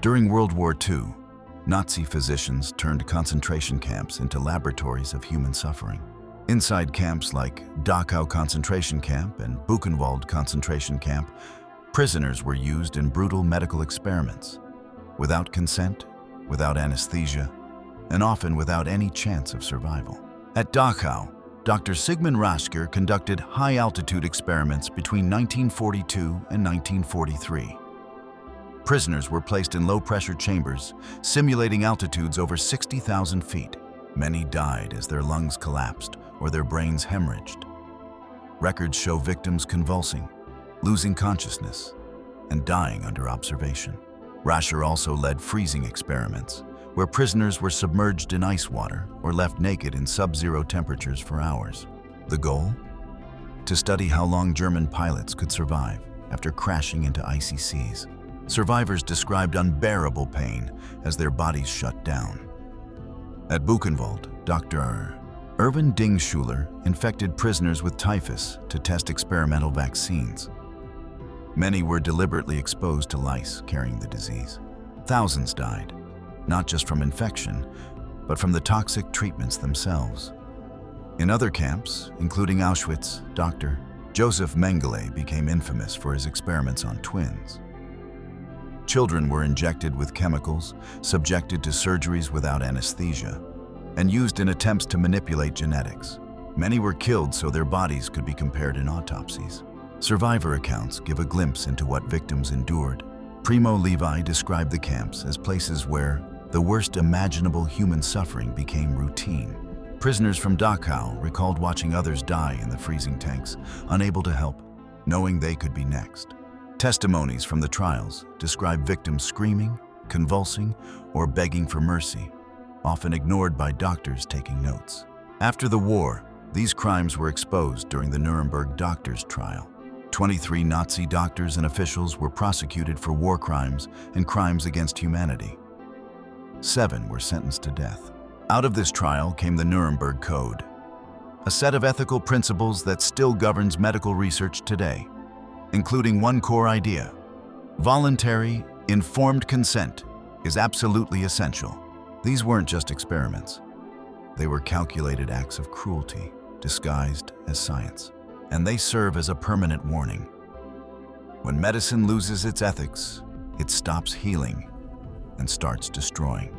During World War II, Nazi physicians turned concentration camps into laboratories of human suffering. Inside camps like Dachau concentration camp and Buchenwald concentration camp, prisoners were used in brutal medical experiments, without consent, without anesthesia, and often without any chance of survival. At Dachau, Dr. Sigmund Raschker conducted high-altitude experiments between 1942 and 1943. Prisoners were placed in low-pressure chambers, simulating altitudes over 60,000 feet. Many died as their lungs collapsed or their brains hemorrhaged. Records show victims convulsing, losing consciousness, and dying under observation. Raschker also led freezing experiments, where prisoners were submerged in ice water or left naked in sub-zero temperatures for hours. The goal? To study how long German pilots could survive after crashing into icy seas. Survivors described unbearable pain as their bodies shut down. At Buchenwald, Dr. Erwin Dingschuler infected prisoners with typhus to test experimental vaccines. Many were deliberately exposed to lice carrying the disease. Thousands died, not just from infection, but from the toxic treatments themselves. In other camps, including Auschwitz, Dr. Joseph Mengele became infamous for his experiments on twins. Children were injected with chemicals, subjected to surgeries without anesthesia, and used in attempts to manipulate genetics. Many were killed so their bodies could be compared in autopsies. Survivor accounts give a glimpse into what victims endured. Primo Levi described the camps as places where the worst imaginable human suffering became routine. Prisoners from Dachau recalled watching others die in the freezing tanks, unable to help, knowing they could be next. Testimonies from the trials describe victims screaming, convulsing, or begging for mercy, often ignored by doctors taking notes. After the war, these crimes were exposed during the Nuremberg doctors' trial. 23 Nazi doctors and officials were prosecuted for war crimes and crimes against humanity. 7 were sentenced to death. Out of this trial came the Nuremberg Code, a set of ethical principles that still governs medical research today, including one core idea: voluntary, informed consent is absolutely essential. These weren't just experiments. They were calculated acts of cruelty, disguised as science. And they serve as a permanent warning. When medicine loses its ethics, it stops healing and starts destroying.